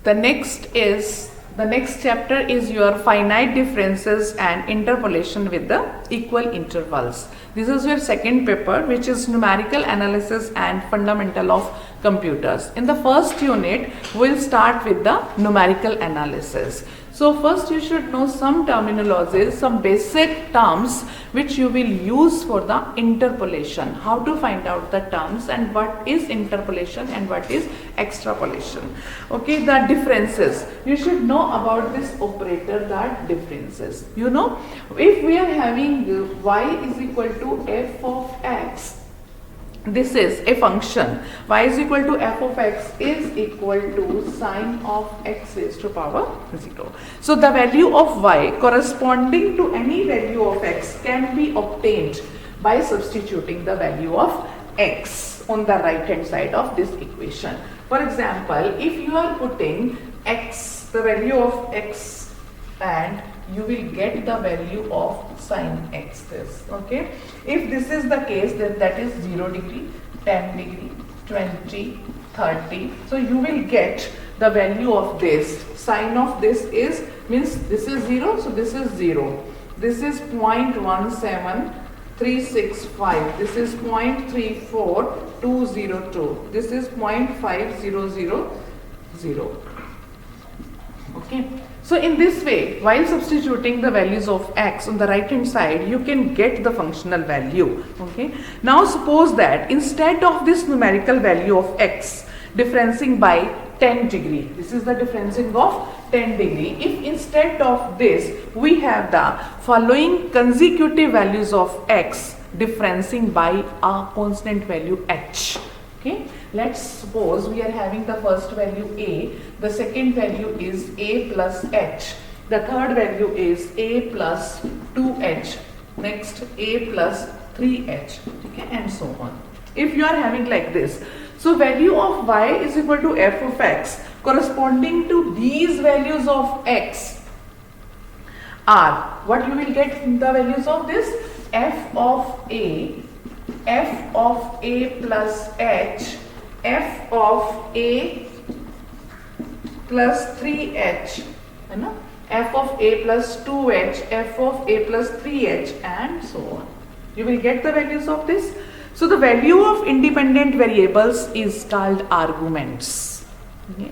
The next chapter is your finite differences and interpolation with the equal intervals. This is your second paper, which is numerical analysis and fundamental of computers. In the first unit, we'll start with the numerical analysis. So first you should know some terminologies, some basic terms which you will use for the interpolation. How to find out the terms and what is interpolation and what is extrapolation. Okay, the differences. You should know about this operator, that differences. You know, if we are having y is equal to f of x, this is a function. Y is equal to f of x is equal to sine of x raised to power 0. So the value of y corresponding to any value of x can be obtained by substituting the value of x on the right hand side of this equation. For example, if you are putting x, the value of x, and you will get the value of sine x this. Okay, if this is the case, then that is 0 degree, 10 degree, 20, 30. So you will get the value of this. Sine of this is, means this is 0, so this is 0. This is 0.17365. This is 0.34202. This is 0.5000. Okay. So in this way, while substituting the values of x on the right hand side, you can get the functional value. Okay. Now suppose that instead of this numerical value of x differencing by 10 degree, this is the differencing of 10 degree. If instead of this we have the following consecutive values of x differencing by a constant value h. Okay, let's suppose we are having the first value a, the second value is a plus h, the third value is a plus 2h, next a plus 3h, okay, and so on. If you are having like this, so value of y is equal to f of x corresponding to these values of x are, what you will get the values of this, f of a plus h, f of a plus 3h, f of a plus 2h, f of a plus 3h, and so on. You will get the values of this. So the value of independent variables is called arguments,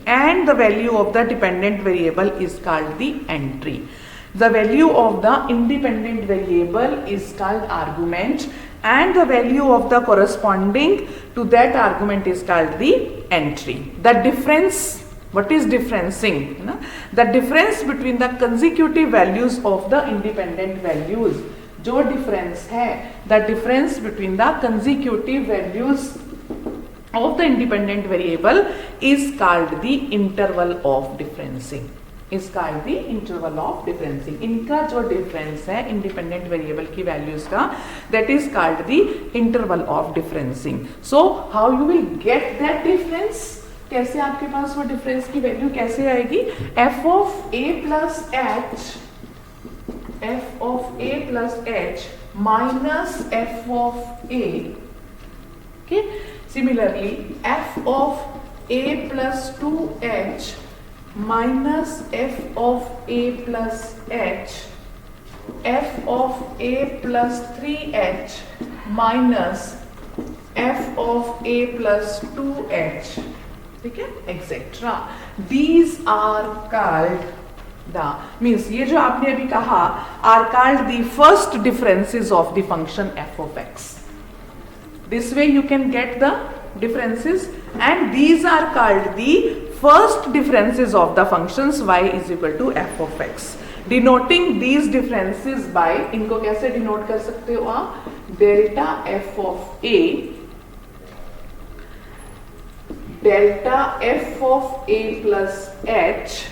and the value of the dependent variable is called the entry. The value of the independent variable is called argument, and the value of the corresponding to that argument is called the entry. The difference, what is differencing? The difference between the consecutive values of the independent values. जो difference है, the difference between the consecutive values of the independent variable is called the interval of differencing. is called the interval of differencing. इनका जो difference है independent variable की values का, that is called the interval of differencing. So how you will get that difference? कैसे आपके पास वो difference की value कैसे आएगी? f of a plus h minus f of a. Okay. Similarly, f of a plus 2h minus f of a plus h, f of a plus 3h minus f of a plus 2h, ठीक है, etc. These are called the, means ये जो आपने अभी कहा are called the first differences of the function f of x. This way you can get the differences, and these are called the first differences of the functions y is equal to f of x. Denoting these differences by, इनको कैसे denote कर सकते हो आप? Delta f of a, delta f of a plus h,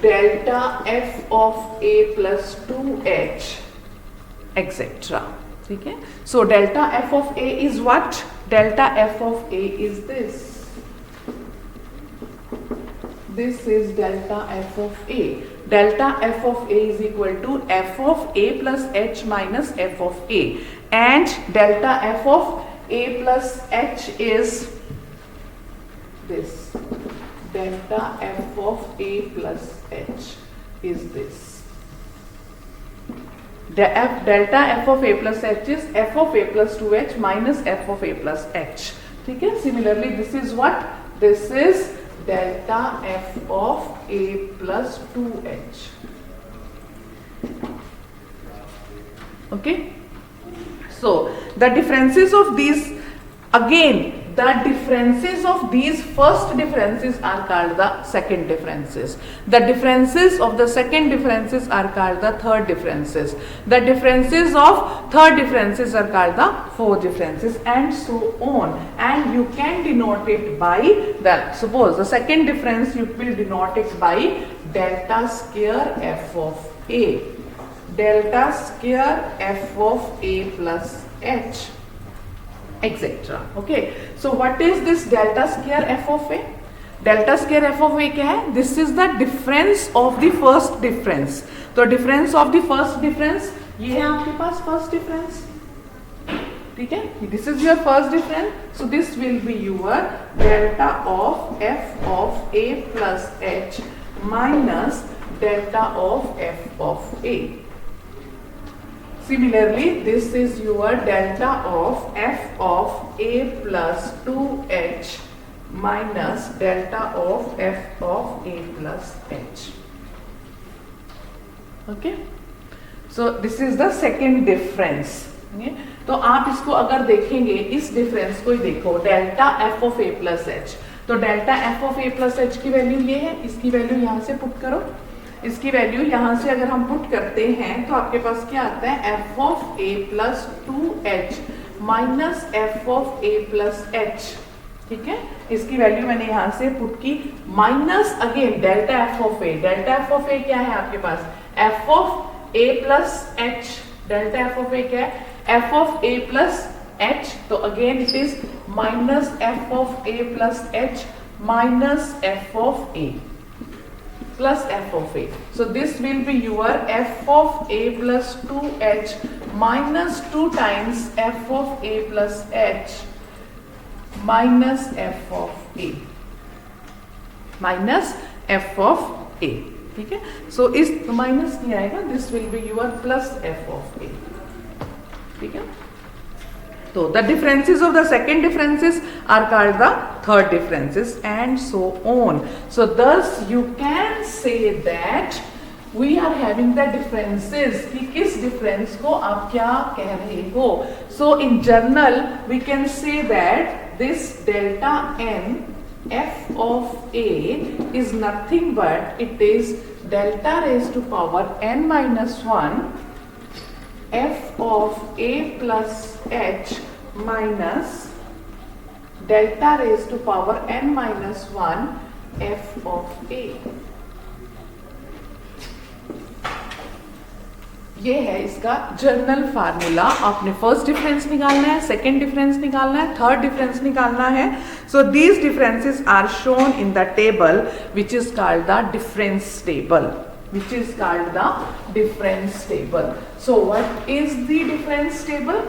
delta f of a plus 2h, etc. ठीक है. So delta f of a is what? Delta f of a is this. This is delta f of a. Delta f of a is equal to f of a plus h minus f of a, and delta f of a plus h is this. Delta f of a plus h is this. Delta f of a plus h is f of a plus 2h minus f of a plus h. ठीक है. Similarly, this is what? This is delta f of a plus 2h. Okay. So the differences of these, again, the differences of these first differences are called the second differences. The differences of the second differences are called the third differences. The differences of third differences are called the fourth differences, and so on. And you can denote it by the, suppose the second difference you will denote it by delta square f of a. Delta square f of a plus h, etc. Okay. So what is this delta square f of a? Delta square f of a क्या है? This is the difference of the first difference. तो difference of the first difference ये है आपके पास first difference. ठीक है. This is your first difference. So this will be your delta of f of a plus h minus delta of f of a. Similarly, this is your delta of f of a plus 2h minus delta of f of a plus h. Okay. So this is the second difference. Okay? तो आप इसको अगर देखेंगे, इस difference को ही देखो, delta f of a plus h. तो delta f of a plus h की वैल्यू ये है, इसकी वैल्यू यहाँ से पुट करो. इसकी वैल्यू यहाँ से अगर हम पुट करते हैं तो आपके पास क्या आता है? f of a plus 2h minus f of a plus h. ठीक है. इसकी वैल्यू मैंने यहाँ से पुट की, minus again delta f of a. Delta f of a क्या है आपके पास? f of a plus h. Delta f of a क्या है? f of a plus h. तो again it is minus f of a plus h minus f of a plus f of a. So this will be your f of a plus 2h minus 2 times f of a plus h minus f of a minus f of a. ठीक है. So इस minus नहीं आएगा, this will be your plus f of a. ठीक है. So the differences of the second differences are called the third differences, and so on. So thus you can say that we are having the differences. कि किस difference को आप क्या कह रहे हो? So in general we can say that this delta n f of a is nothing but it is delta raised to power n minus 1 f of a plus h minus delta raised to power n minus 1 f of a. ये है इसका general formula. आपने first difference निकालना है, second difference निकालना है, third difference निकालना है. So these differences are shown in the table which is called the difference table. Which is called the difference table. So what is the difference table?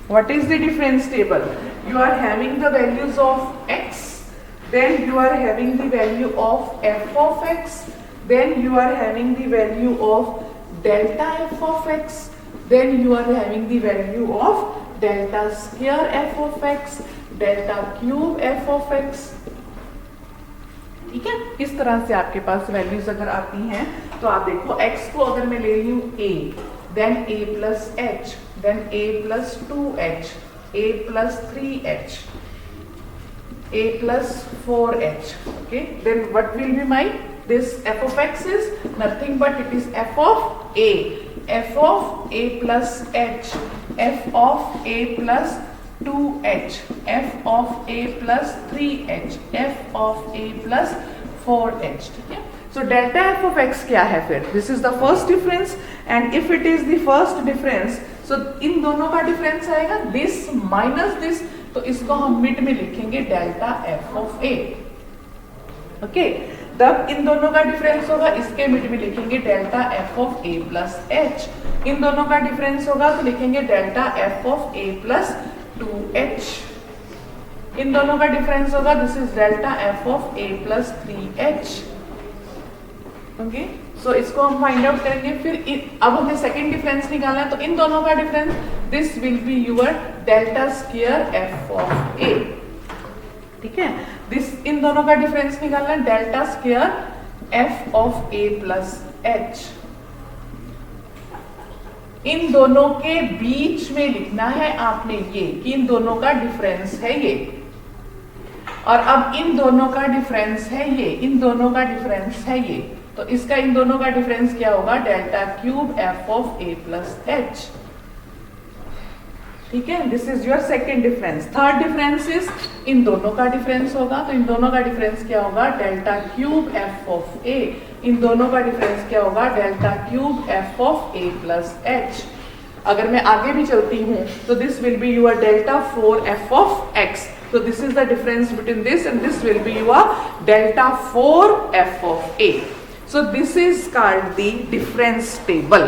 What is the difference table? You are having the values of x, then you are having the value of f of x, then you are having the value of delta f of x, then you are having the value of delta square f of x, delta cube f of x. ठीक है. इस तरह से आपके पास values अगर आती हैं तो आप देखो, x को अगर मैं ले लूं a, then a plus h, then a plus 2h, a plus 3h, a plus 4h. Okay, then what will be my this f of x is nothing but it is f of a, f of a plus h, f of a plus 2h, f of a plus 3h, f of a plus 4h. ठीक है. So delta f of x क्या है फिर? This is the first difference, and if it is the first difference, so इन दोनों का difference आएगा this minus this, तो इसको हम मिड में लिखेंगे delta f of a. Okay. तब इन दोनों का डिफरेंस होगा, इसके मिड में लिखेंगे delta f of a plus h. इन दोनों का डिफरेंस होगा तो लिखेंगे delta f of a plus 2h. इन दोनों का डिफरेंस होगा, this is delta F of A plus 3h। Okay, so इसको हम फाइंड आउट करेंगे। फिर अब हमें सेकेंड डिफरेंस निकालना है, तो इन दोनों का difference this will be your delta square F of A. ठीक है, दिस इन दोनों का डिफरेंस निकालना है, delta square F of A plus H. इन दोनों के बीच में लिखना है आपने ये कि इन दोनों का डिफरेंस है ये, और अब इन दोनों का डिफरेंस है ये, इन दोनों का डिफरेंस है ये, तो इसका इन दोनों का डिफरेंस क्या होगा, delta cube F of A plus H. ठीक है, this is your second difference. Third difference is in दोनों का डिफरेंस होगा, तो इन दोनों का डिफरेंस क्या होगा, डेल्टा क्यूब एफ ऑफ ए। इन दोनों का डिफरेंस क्या होगा, delta cube F of A plus H. अगर मैं आगे भी चलती हूं तो this will be your delta 4 F of x. So this is the difference between this and this will be your delta 4 f of a. So this is called the difference table.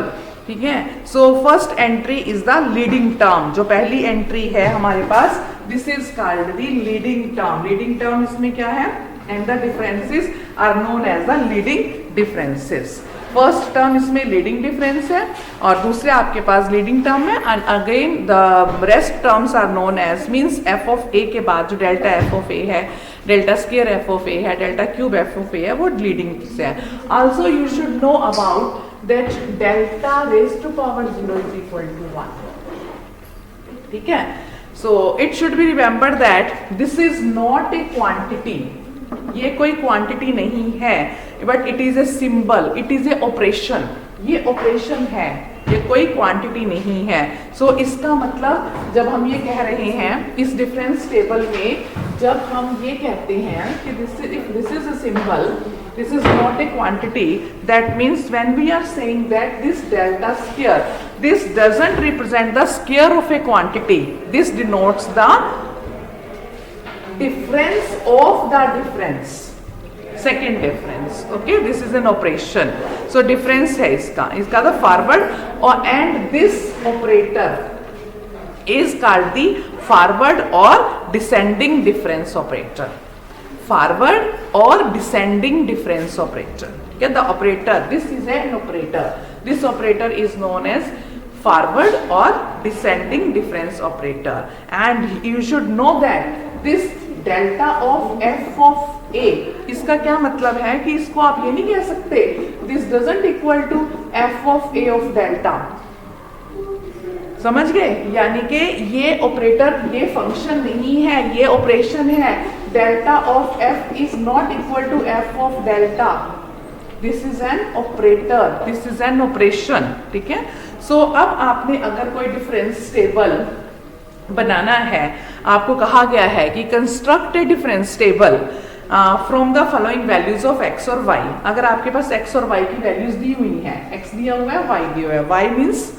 ठीक है, so first entry is the leading term. जो पहली entry है हमारे पास, this is called the leading term. Leading term इसमें क्या है, and the differences are known as the leading differences. First term इसमें लीडिंग डिफरेंस है और दूसरे आपके पास लीडिंग टर्म है, and again the rest terms are known as, means F of A के बाद जो डेल्टा एफ ऑफ ए है, delta square F of A है, delta cube F of A है, वो लीडिंग से है। Also you should know about that delta raise to power 0 is equal to 1। ठीक है, so it should be remember that this is not a quantity, ये कोई quantity नहीं है, but it is a symbol, it is a operation. ये operation है, ये कोई क्वांटिटी नहीं है। सो इसका मतलब जब हम ये कह रहे हैं इस डिफरेंस टेबल में, जब हम ये कहते हैं कि this is a symbol, this is not a quantity, that means when we are saying that this delta square, this doesn't represent the square of a quantity, this denotes the difference of the difference, second difference. Okay, this is an operation, so difference है इसका the forward, or and this operator is called the forward or descending difference operator. Forward or descending difference operator. Okay, the operator, this is an operator, this operator is known as forward or descending difference operator, and you should know that this delta of F of A, इसका क्या मतलब है कि इसको आप ये नहीं कह सकते this doesn't equal to F of A of delta. समझ गए, यानी कि ये ऑपरेटर, ये फंक्शन नहीं है, ये ऑपरेशन है। Delta of F is not equal to F of delta, this is an operator, this is an operation. ठीक है, सो अब आपने अगर कोई डिफरेंस टेबल बनाना है, आपको कहा गया है कि construct A difference table from the following values of x और वाई। अगर आपके पास एक्स और वाई की वैल्यूज दी हुई हैं, एक्स दिया हुआ है, वाई दिया हुआ है, वाई मीन्स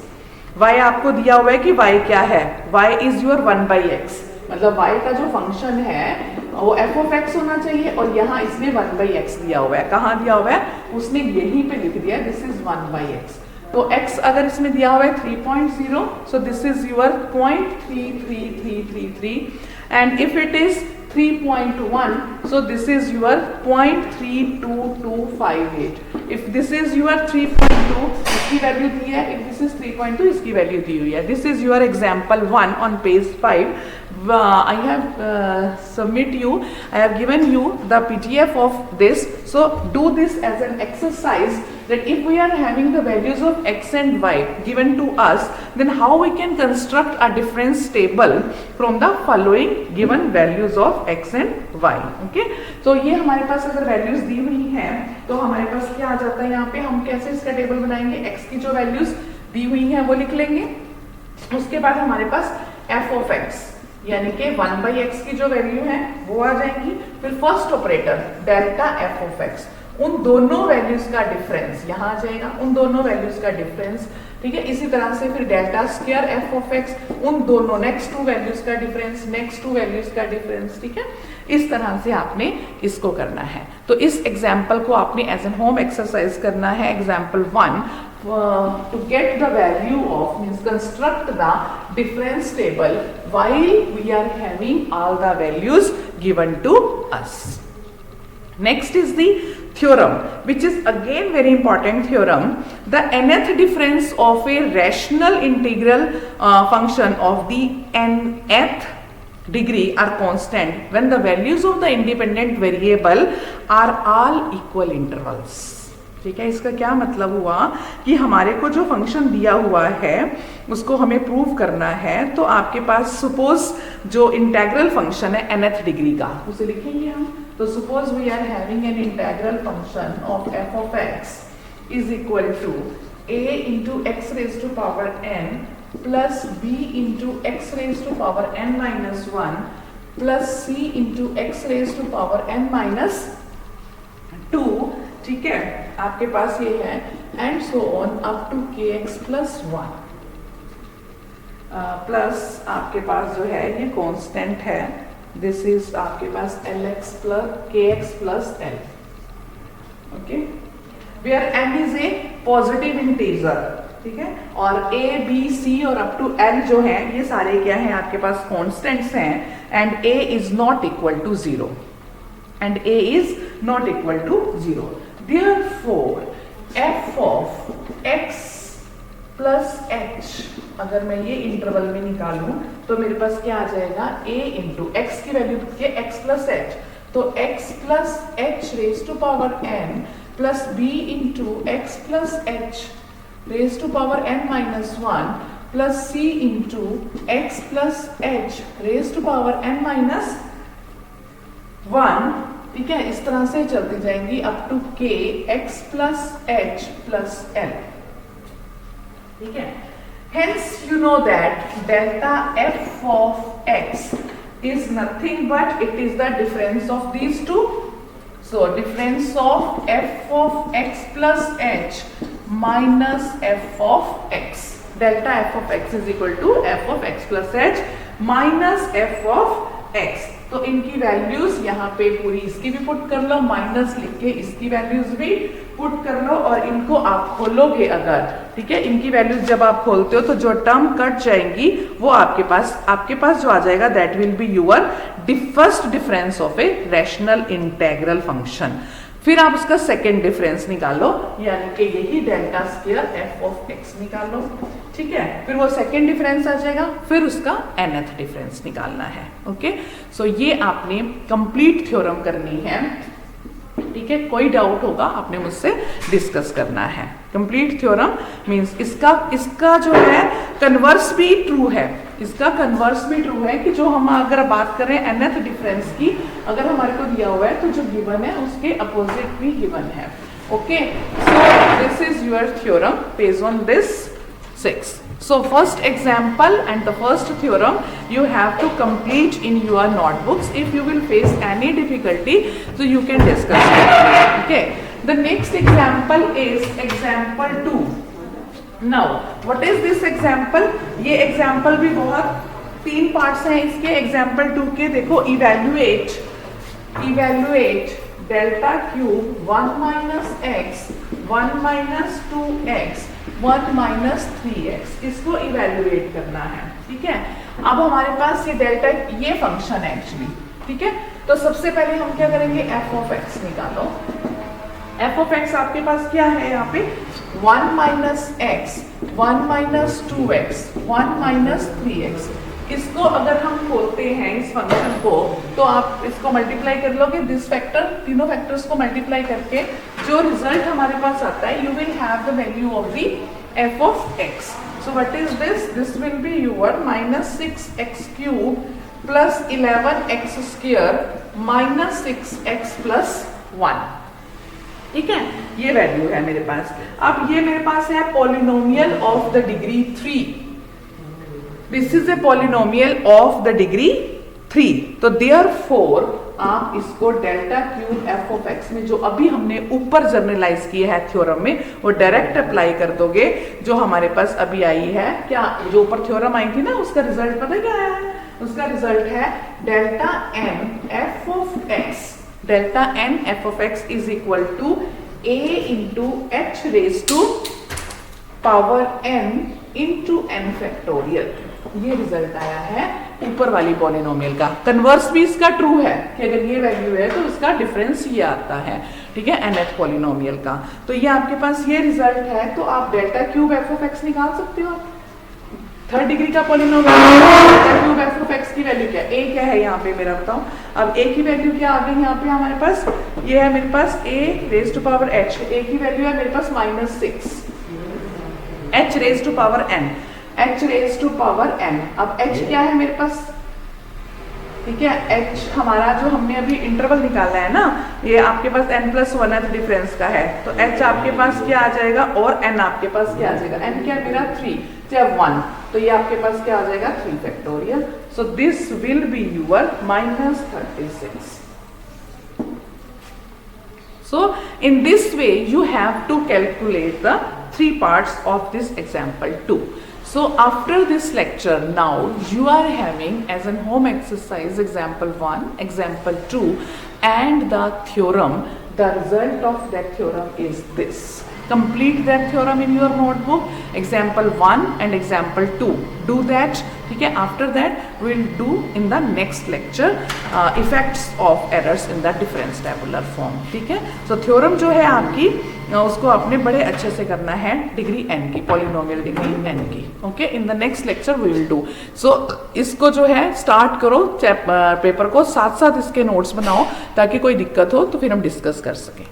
वाई आपको दिया हुआ है कि वाई क्या है, वाई इज योर 1/x, मतलब वाई का जो फंक्शन है वो एफ ऑफ एक्स होना चाहिए, और यहाँ इसने 1/x दिया हुआ है। कहाँ दिया हुआ है, उसने यहीं पे लिख दिया दिस इज 1/x। तो x अगर इसमें दिया हुआ है 3.0, so this is your 0.33333, and if it is 3.1, so this is your 0.32258. If this is your 3.2, इसकी वैल्यू दी है, if this is 3.2, इसकी वैल्यू दी हुई है। This is your example 1 on page 5. I have I have given you the PDF of this. So do this as an exercise, that if we are having the values of x and y given to us, then how we can construct a difference table from the following given values of x and y. Okay, so ये हमारे पास अगर values दी हुई हैं तो हमारे पास क्या आ जाता है, यहाँ पे हम कैसे इसका टेबल बनाएंगे, x की जो values दी हुई हैं वो लिख लेंगे, उसके बाद हमारे पास f of x यानी कि 1/x की जो वैल्यू है वो आ जाएंगी, फिर first operator delta f of x, उन दोनों वैल्यूज का डिफरेंस यहाँ आ जाएगा, उन दोनों वैल्यूज का डिफरेंस ठीक है। इसी तरह से फिर delta square F of x, उन दोनों नेक्स्ट टू वैल्यूज का डिफरेंस, नेक्स्ट टू वैल्यूज का डिफरेंस, ठीक है। इस तरह से आपने इसको करना है। तो इस एग्जाम्पल को आपने एज एन होम एक्सरसाइज करना है। Example 1, to get the value of means construct the difference table while we are having all the values given to us. Next is the theorem, which is again very important theorem. The nth difference of a rational integral function of the nth degree are constant when the values of the independent variable are all equal intervals. ठीक है, इसका क्या मतलब हुआ कि हमारे को जो फंक्शन दिया हुआ है उसको हमें प्रूव करना है। तो आपके पास सपोज जो इंटेग्रल फंक्शन है nth डिग्री का, उसे लिखेंगे हम। तो suppose we are having an integral function of F of x is equal to a into X raise to power n plus b into X raise to power n minus 1 plus c into X raise to power n minus 2। ठीक है, आपके पास ये है and so on up to k x plus 1 plus आपके पास जो है ये कांस्टेंट है, दिस इज आपके पास L X plus K x plus L. Okay, where M is a positive integer, ठीक है, और ए बी सी और अप टू एल जो है ये सारे क्या है आपके पास कॉन्स्टेंट्स हैं and A is not equal to 0 and a is not equal to 0. Therefore, f of x plus h अगर मैं ये इंटरवल में निकालूं तो मेरे पास क्या आ जाएगा, a इंटू एक्स की वैल्यू कितनी है x प्लस h, तो x plus h raise to power n plus b into x plus h raise to power n minus 1 plus c into x plus h raise to power n minus 1। ठीक है, इस तरह से चलती जाएंगी up to k x plus h plus l. ठीक है, hence you know that delta F of x is nothing but it is the difference of these two. So difference of F of x plus h minus f of x, delta F of x is equal to F of x plus h minus f of x. तो इनकी values यहाँ पे पूरी इसकी भी put कर लो, minus लिख के इसकी वैल्यूज भी पुट कर लो और इनको आप खोलोगे अगर, ठीक है, इनकी वैल्यूज जब आप खोलते हो तो जो टर्म कट जाएंगी वो आपके पास जो आ जाएगा that will be your first difference of a rational integral function. फिर आप उसका सेकेंड डिफरेंस निकालो, यानी कि यही delta square F of x निकालो। ठीक है, फिर वो सेकेंड डिफरेंस आ जाएगा, फिर उसका nth डिफरेंस निकालना है। ओके, सो ये आपने कंप्लीट थ्योरम करनी है। ठीक है, कोई डाउट होगा आपने मुझसे डिस्कस करना है। कंप्लीट थ्योरम मींस इसका जो है कन्वर्स भी ट्रू है, इसका कन्वर्स भी ट्रू है कि जो हम अगर बात करें nth डिफरेंस की, अगर हमारे को दिया हुआ है तो जो गिवन है उसके अपोजिट भी गिवन है। Okay, so this is your theorem based on this 6. So first example and the first theorem you have to complete in your notebooks. If you will face any difficulty, so you can discuss it. Okay. The next example is example 2. Now, what is this example? ये example भी बहुत 3 parts हैं इसके। example 2 के देखो, evaluate delta cube 1 minus x 1 minus 2x 1 minus 3x, इसको evaluate करना है। ठीक है, अब हमारे पास ये डेल्टा ये फंक्शन है एक्चुअली। ठीक है, तो सबसे पहले हम क्या करेंगे, f ऑफ x निकालो। f ऑफ x आपके पास क्या है यहाँ पे, 1 minus x 1 minus 2x 1 minus 3x। इसको अगर हम खोलते हैं इस फंक्शन को तो आप इसको मल्टीप्लाई कर लोगे, दिस फैक्टर, तीनों फैक्टर्स को मल्टीप्लाई करके जो रिजल्ट हमारे पास आता है, you will have the value of the f of x. So what is this? This will be your minus 6x cube plus 11x square minus 6x plus 1. ठीक है, ये वैल्यू है मेरे पास। अब ये मेरे पास है polynomial of the degree 3। This is a polynomial of the degree 3। तो देयरफॉर आप इसको delta cube F of x में जो अभी हमने ऊपर जर्नलाइज किया है थ्योरम में वो डायरेक्ट अप्लाई कर दोगे। जो हमारे पास अभी आई है क्या, जो ऊपर थ्योरम आई थी ना, उसका रिजल्ट पता क्या आया है? उसका रिजल्ट है delta n f of x, delta n f of x is equal to a into h raise to power n into n factorial. ये रिजल्ट आया है ऊपर वाली पॉलिनोमियल का। कन्वर्स भी इसका ट्रू है कि अगर ये वैल्यू है तो इसका डिफरेंस ये आता है, ठीक है, nth पॉलिनोमियल का। तो ये आपके पास ये रिजल्ट है, तो आप delta cube F of x निकाल सकते हो। थर्ड डिग्री का polynomial, delta cube F of x की वैल्यू क्या है, a क्या है यहाँ पे मेरा बताओ। अब a की वैल्यू क्या आ गई यहाँ पे हमारे पास, ये है मेरे पास a raise to power h, a की वैल्यू है मेरे पास -6, h raise to power n, h raise to power n। अब h क्या है मेरे पास, ठीक है, h हमारा जो हमने अभी इंटरवल निकाला है ना, ये आपके पास n+1 डिफरेंस का है, तो h आपके पास क्या आ जाएगा और n आपके पास क्या आ जाएगा, n क्या मेरा 3 चाहे 1, तो ये आपके पास क्या आ जाएगा 3 factorial. So this will B your -36। So in this way you have to calculate the 3 parts of this example 2. So after this lecture now you are having as an home exercise example 1, example 2 and the theorem. The result of that theorem is this. Complete that theorem in your notebook, example 1 and example 2. Do that, ठीक है। After that we'll do in the next lecture effects of errors in the difference tabular form, ठीक है। So theorem जो है आपकी उसको आपने बड़े अच्छे से करना है डिग्री n की, पॉलिनोमियल डिग्री n की, okay. In the next lecture we will do. So इसको जो है स्टार्ट करो पेपर को, साथ साथ इसके नोट्स बनाओ ताकि कोई दिक्कत हो तो फिर हम डिस्कस कर सकें।